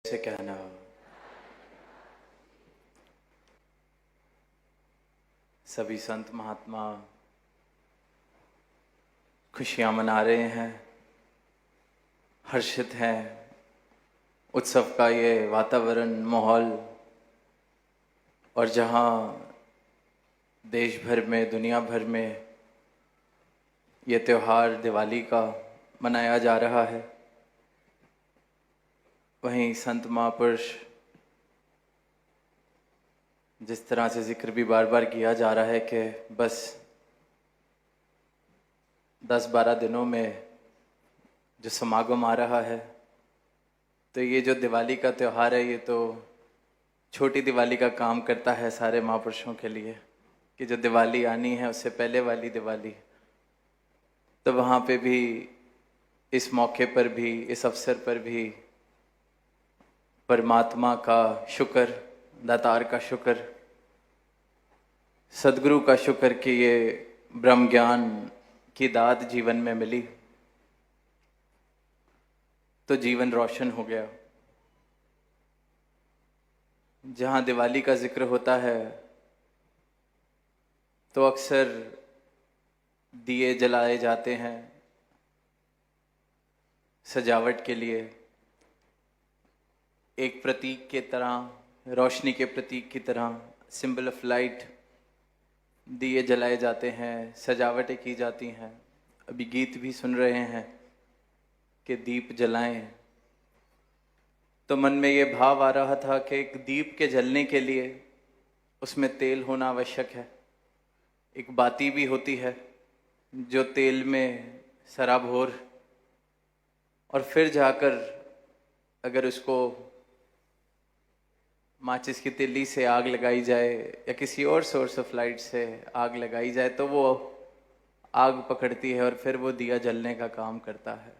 से कहना, सभी संत महात्मा खुशियां मना रहे हैं, हर्षित हैं। उत्सव का ये वातावरण, माहौल, और जहां देश भर में, दुनिया भर में ये त्यौहार दिवाली का मनाया जा रहा है, वहीं संत महापुरुष जिस तरह से जिक्र भी बार बार किया जा रहा है कि बस 10-12 दिनों में जो समागम आ रहा है, तो ये जो दिवाली का त्यौहार है, ये तो छोटी दिवाली का काम करता है सारे महापुरुषों के लिए, कि जो दिवाली आनी है उससे पहले वाली दिवाली। तो वहाँ पे भी, इस मौके पर भी, इस अवसर पर भी परमात्मा का शुक्र, दातार का शुक्र, सदगुरु का शुक्र कि ये ब्रह्म ज्ञान की दात जीवन में मिली, तो जीवन रोशन हो गया। जहाँ दिवाली का जिक्र होता है तो अक्सर दिए जलाए जाते हैं सजावट के लिए, एक प्रतीक के तरह, रोशनी के प्रतीक की तरह, सिंबल ऑफ लाइट, दिए जलाए जाते हैं, सजावटें की जाती हैं। अभी गीत भी सुन रहे हैं कि दीप जलाएं, तो मन में ये भाव आ रहा था कि एक दीप के जलने के लिए उसमें तेल होना आवश्यक है। एक बाती भी होती है जो तेल में सराबोर, और फिर जाकर अगर उसको माचिस की तिल्ली से आग लगाई जाए या किसी और सोर्स ऑफ लाइट से आग लगाई जाए तो वो आग पकड़ती है और फिर वो दिया जलने का काम करता है।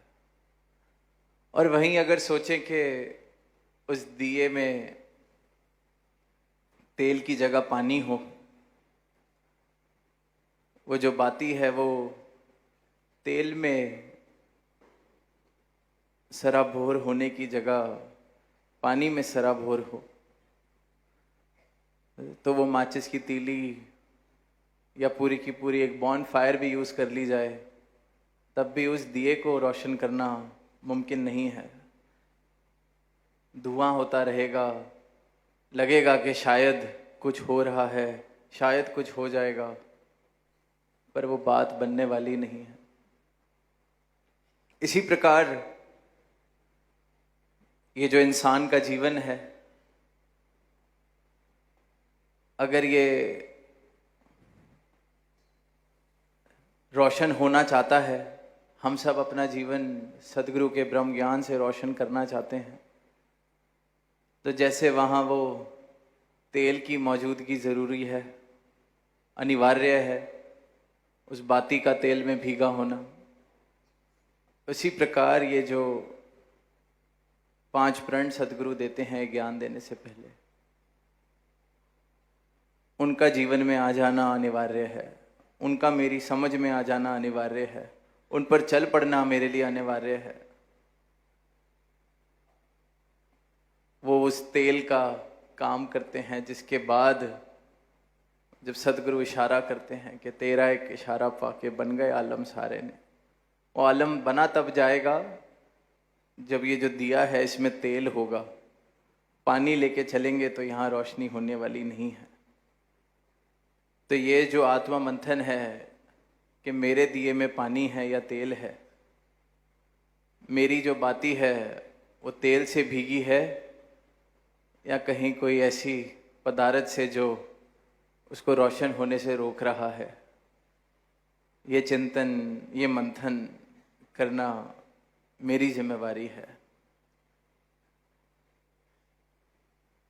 और वहीं अगर सोचें कि उस दिए में तेल की जगह पानी हो, वो जो बाती है वो तेल में सराबोर होने की जगह पानी में सराबोर हो, तो वो माचिस की तीली या पूरी की पूरी एक बॉन फायर भी यूज़ कर ली जाए, तब भी उस दिए को रोशन करना मुमकिन नहीं है। धुआं होता रहेगा, लगेगा कि शायद कुछ हो रहा है, शायद कुछ हो जाएगा, पर वो बात बनने वाली नहीं है। इसी प्रकार ये जो इंसान का जीवन है, अगर ये रोशन होना चाहता है, हम सब अपना जीवन सदगुरु के ब्रह्म ज्ञान से रोशन करना चाहते हैं, तो जैसे वहाँ वो तेल की मौजूदगी ज़रूरी है, अनिवार्य है, उस बाती का तेल में भीगा होना, उसी प्रकार ये जो 5 प्रण सदगुरु देते हैं ज्ञान देने से पहले, उनका जीवन में आ जाना अनिवार्य है, उनका मेरी समझ में आ जाना अनिवार्य है, उन पर चल पड़ना मेरे लिए अनिवार्य है। वो उस तेल का काम करते हैं जिसके बाद जब सदगुरु इशारा करते हैं कि तेरा एक इशारा पाके बन गए आलम सारे ने, वो आलम बना तब जाएगा जब ये जो दिया है इसमें तेल होगा। पानी लेके चलेंगे तो यहाँ रोशनी होने वाली नहीं है। तो ये जो आत्मा मंथन है कि मेरे दिए में पानी है या तेल है, मेरी जो बाती है वो तेल से भीगी है या कहीं कोई ऐसी पदार्थ से जो उसको रोशन होने से रोक रहा है, ये चिंतन, ये मंथन करना मेरी जिम्मेवारी है।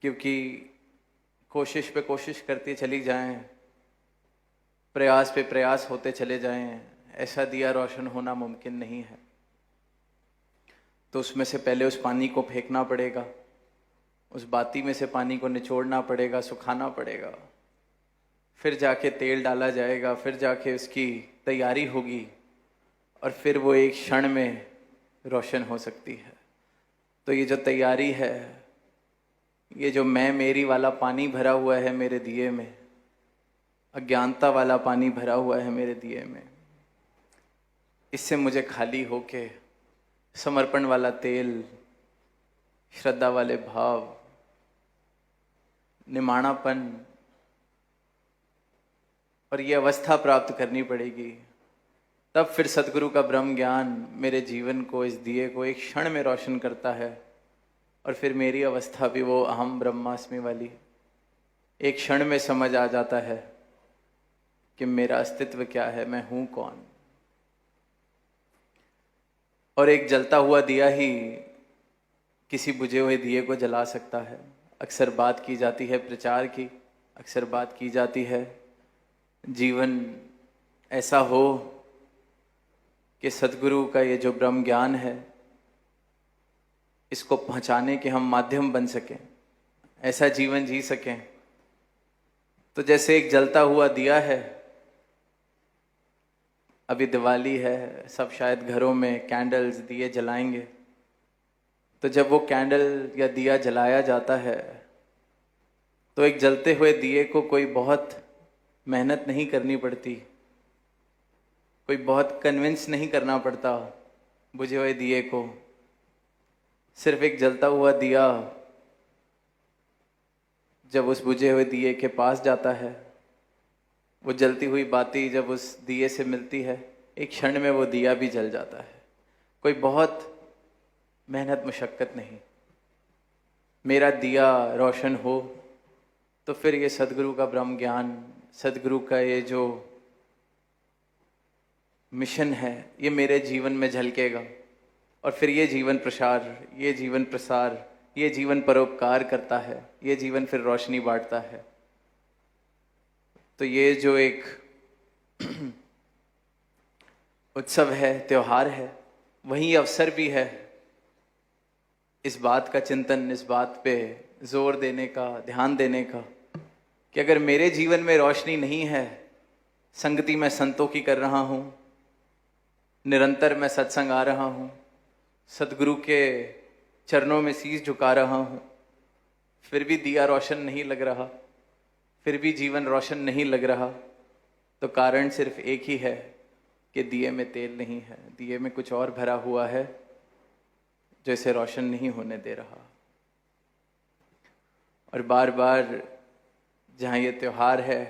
क्योंकि कोशिश पे कोशिश करते चली जाएं, प्रयास पे प्रयास होते चले जाएं, ऐसा दिया रोशन होना मुमकिन नहीं है। तो उसमें से पहले उस पानी को फेंकना पड़ेगा, उस बाती में से पानी को निचोड़ना पड़ेगा, सुखाना पड़ेगा, फिर जाके तेल डाला जाएगा, फिर जाके उसकी तैयारी होगी, और फिर वो एक क्षण में रोशन हो सकती है। तो ये जो तैयारी है ये जो मैं मेरी वाला पानी भरा हुआ है मेरे दिए में, अज्ञानता वाला पानी भरा हुआ है मेरे दिए में, इससे मुझे खाली होके समर्पण वाला तेल, श्रद्धा वाले भाव, निमाणापन और ये अवस्था प्राप्त करनी पड़ेगी। तब फिर सतगुरु का ब्रह्म ज्ञान मेरे जीवन को, इस दिए को एक क्षण में रोशन करता है और फिर मेरी अवस्था भी वो अहम ब्रह्मास्मि वाली एक क्षण में समझ आ जाता है कि मेरा अस्तित्व क्या है, मैं हूं कौन। और एक जलता हुआ दिया ही किसी बुझे हुए दिए को जला सकता है। अक्सर बात की जाती है प्रचार की, अक्सर बात की जाती है जीवन ऐसा हो कि सद्गुरु का ये जो ब्रह्म ज्ञान है इसको पहुंचाने के हम माध्यम बन सकें, ऐसा जीवन जी सकें। तो जैसे एक जलता हुआ दिया है, अभी दिवाली है, सब शायद घरों में कैंडल्स, दिए जलाएंगे। तो जब वो कैंडल या दिया जलाया जाता है तो एक जलते हुए दिए को कोई बहुत मेहनत नहीं करनी पड़ती, कोई बहुत कन्विंस नहीं करना पड़ता बुझे हुए दिए को। सिर्फ एक जलता हुआ दिया जब उस बुझे हुए दिए के पास जाता है, वो जलती हुई बाती जब उस दिए से मिलती है, एक क्षण में वो दिया भी जल जाता है। कोई बहुत मेहनत मुशक्कत नहीं। मेरा दिया रोशन हो तो फिर ये सद्गुरु का ब्रह्म ज्ञान, सद्गुरु का ये जो मिशन है, ये मेरे जीवन में झलकेगा और फिर ये जीवन प्रसार, ये जीवन प्रसार, ये जीवन परोपकार करता है, ये जीवन फिर रोशनी बांटता है। तो ये जो एक उत्सव है, त्योहार है, वही अवसर भी है इस बात का चिंतन, इस बात पे जोर देने का, ध्यान देने का कि अगर मेरे जीवन में रोशनी नहीं है, संगति मैं संतों की कर रहा हूँ, निरंतर मैं सत्संग आ रहा हूँ, सद्गुरु के चरणों में शीश झुका रहा हूँ, फिर भी दिया रोशन नहीं लग रहा, फिर भी जीवन रोशन नहीं लग रहा, तो कारण सिर्फ एक ही है कि दिए में तेल नहीं है, दिए में कुछ और भरा हुआ है जो इसे रोशन नहीं होने दे रहा। और बार बार जहाँ ये त्योहार है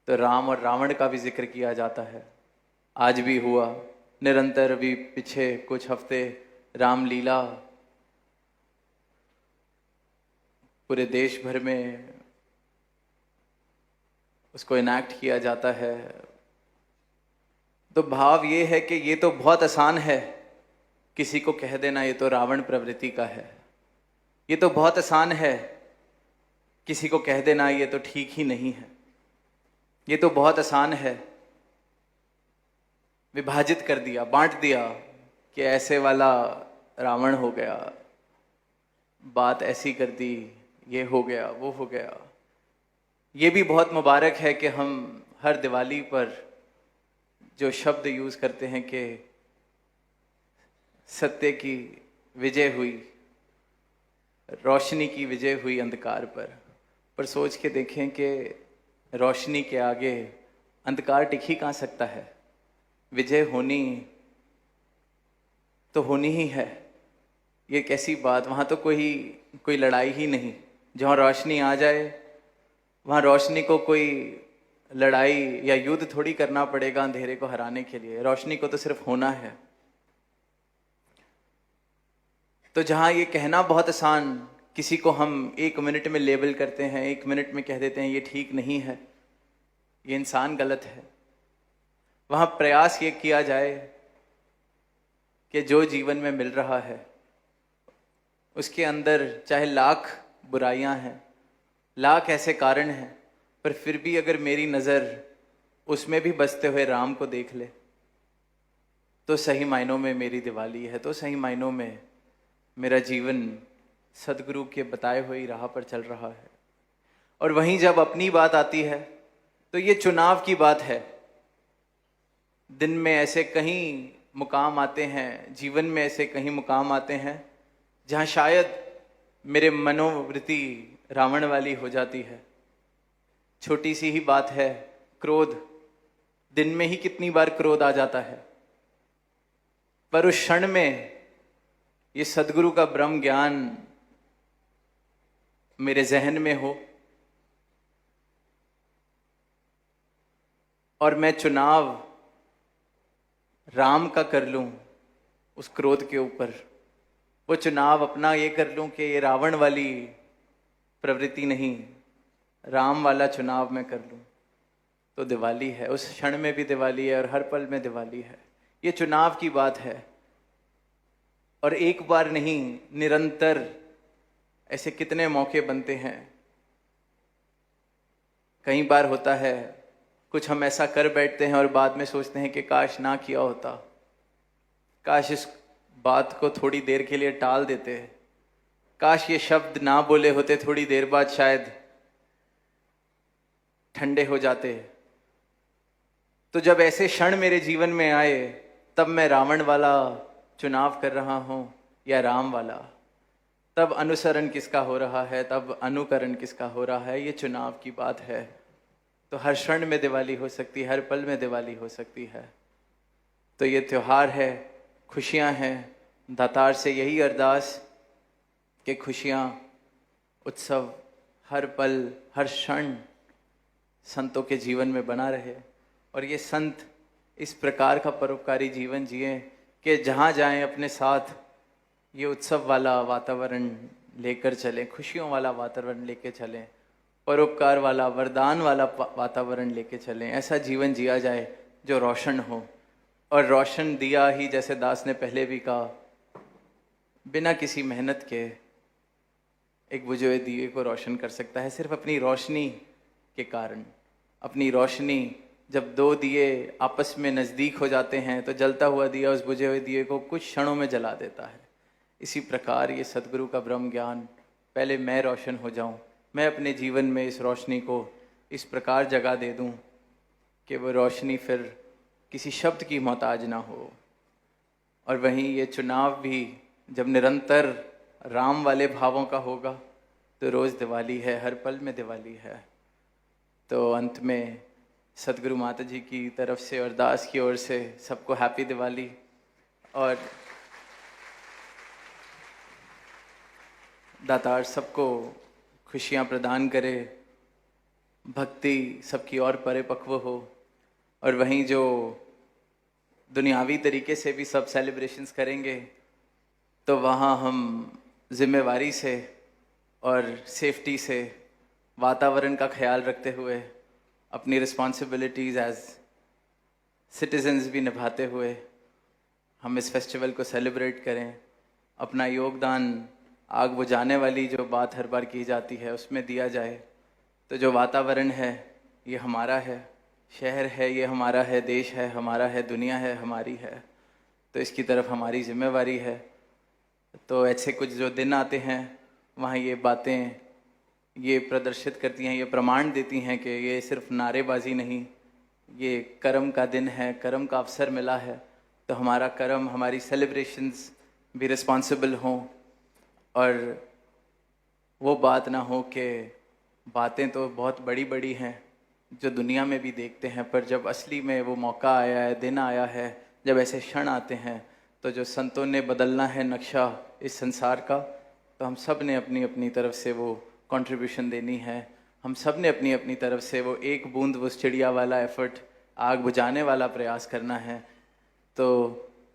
तो राम और रावण का भी जिक्र किया जाता है। आज भी हुआ, निरंतर अभी पीछे कुछ हफ्ते रामलीला पूरे देश भर में उसको इनैक्ट किया जाता है। तो भाव ये है कि ये तो बहुत आसान है किसी को कह देना ये तो रावण प्रवृत्ति का है, ये तो बहुत आसान है किसी को कह देना ये तो ठीक ही नहीं है, ये तो बहुत आसान है विभाजित कर दिया, बांट दिया कि ऐसे वाला रावण हो गया, बात ऐसी कर दी, ये हो गया, वो हो गया। ये भी बहुत मुबारक है कि हम हर दिवाली पर जो शब्द यूज करते हैं कि सत्य की विजय हुई, रोशनी की विजय हुई अंधकार पर सोच के देखें कि रोशनी के आगे अंधकार टिक ही कहाँ सकता है। विजय होनी तो होनी ही है, ये कैसी बात, वहाँ तो कोई लड़ाई ही नहीं। जहाँ रोशनी आ जाए वहाँ रोशनी को कोई लड़ाई या युद्ध थोड़ी करना पड़ेगा अंधेरे को हराने के लिए, रोशनी को तो सिर्फ होना है। तो जहाँ ये कहना बहुत आसान, किसी को हम 1 मिनट में लेबल करते हैं, 1 मिनट में कह देते हैं ये ठीक नहीं है, ये इंसान गलत है, वहाँ प्रयास ये किया जाए कि जो जीवन में मिल रहा है उसके अंदर चाहे लाख बुराइयां हैं, लाख ऐसे कारण हैं, पर फिर भी अगर मेरी नज़र उसमें भी बसते हुए राम को देख ले तो सही मायनों में मेरी दिवाली है, तो सही मायनों में मेरा जीवन सद्गुरु के बताए हुए राह पर चल रहा है। और वहीं जब अपनी बात आती है तो ये चुनाव की बात है। दिन में ऐसे कहीं मुकाम आते हैं, जीवन में ऐसे कहीं मुकाम आते हैं जहाँ शायद मेरे मनोवृत्ति रावण वाली हो जाती है। छोटी सी ही बात है, क्रोध, दिन में ही कितनी बार क्रोध आ जाता है, पर उस क्षण में ये सदगुरु का ब्रह्म ज्ञान मेरे जहन में हो और मैं चुनाव राम का कर लूं उस क्रोध के ऊपर, वो चुनाव अपना ये कर लूं कि ये रावण वाली प्रवृत्ति नहीं, राम वाला चुनाव मैं कर लूं, तो दिवाली है। उस क्षण में भी दिवाली है और हर पल में दिवाली है। ये चुनाव की बात है और एक बार नहीं, निरंतर ऐसे कितने मौके बनते हैं। कई बार होता है कुछ हम ऐसा कर बैठते हैं और बाद में सोचते हैं कि काश ना किया होता, काश इस बात को थोड़ी देर के लिए टाल देते, काश ये शब्द ना बोले होते, थोड़ी देर बाद शायद ठंडे हो जाते। तो जब ऐसे क्षण मेरे जीवन में आए, तब मैं रावण वाला चुनाव कर रहा हूं या राम वाला, तब अनुसरण किसका हो रहा है, तब अनुकरण किसका हो रहा है, ये चुनाव की बात है। तो हर क्षण में दिवाली हो सकती है, हर पल में दिवाली हो सकती है। तो ये त्यौहार है, खुशियां हैं। दातार से यही अरदास कि खुशियां, उत्सव हर पल हर क्षण संतों के जीवन में बना रहे और ये संत इस प्रकार का परोपकारी जीवन जिए कि जहाँ जाएं अपने साथ ये उत्सव वाला वातावरण लेकर चलें, खुशियों वाला वातावरण लेके चलें, परोपकार वाला वरदान वाला वातावरण लेके चलें। ऐसा जीवन जिया जाए जो रोशन हो, और रोशन दिया ही, जैसे दास ने पहले भी कहा, बिना किसी मेहनत के एक बुझे हुए दिए को रोशन कर सकता है, सिर्फ अपनी रोशनी के कारण। अपनी रोशनी, जब दो दिए आपस में नज़दीक हो जाते हैं तो जलता हुआ दिया उस बुझे हुए दिए को कुछ क्षणों में जला देता है। इसी प्रकार ये सदगुरु का ब्रह्म ज्ञान, पहले मैं रोशन हो जाऊं, मैं अपने जीवन में इस रोशनी को इस प्रकार जगा दे दूं कि वो रोशनी फिर किसी शब्द की मोहताज ना हो। और वहीं ये चुनाव भी जब निरंतर राम वाले भावों का होगा तो रोज़ दिवाली है, हर पल में दिवाली है। तो अंत में सदगुरु माता जी की तरफ से और दास की ओर से सबको हैप्पी दिवाली, और दातार सबको खुशियाँ प्रदान करे, भक्ति सबकी और परिपक्व हो। और वहीं जो दुनियावी तरीके से भी सब सेलिब्रेशंस करेंगे तो वहाँ हम जिम्मेवारी से और सेफ्टी से, वातावरण का ख्याल रखते हुए, अपनी रिस्पॉन्सिबिलिटीज़ एज सिटीजन्स भी निभाते हुए हम इस फेस्टिवल को सेलिब्रेट करें। अपना योगदान आग बुझाने वाली जो बात हर बार की जाती है उसमें दिया जाए। तो जो वातावरण है ये हमारा है, शहर है ये हमारा है, देश है हमारा है, दुनिया है हमारी है, तो इसकी तरफ हमारी जिम्मेवारी है। तो ऐसे कुछ जो दिन आते हैं वहाँ ये बातें ये प्रदर्शित करती हैं, ये प्रमाण देती हैं कि ये सिर्फ नारेबाजी नहीं, ये कर्म का दिन है, कर्म का अवसर मिला है। तो हमारा कर्म, हमारी सेलिब्रेशंस भी रिस्पॉन्सिबल हों और वो बात ना हो कि बातें तो बहुत बड़ी बड़ी हैं जो दुनिया में भी देखते हैं, पर जब असली में वो मौका आया है, दिन आया है, जब ऐसे क्षण आते हैं, तो जो संतों ने बदलना है नक्शा इस संसार का, तो हम सब ने अपनी अपनी तरफ से वो कंट्रीब्यूशन देनी है। हम सब ने अपनी अपनी तरफ से वो एक बूंद उस चिड़िया वाला एफर्ट, आग बुझाने वाला प्रयास करना है। तो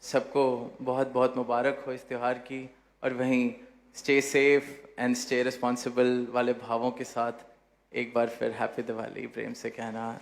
सबको बहुत बहुत मुबारक हो इस त्यौहार की, और वहीं stay safe and stay responsible वाले भावों के साथ एक बार फिर हैप्पी दिवाली प्रेम से कहना।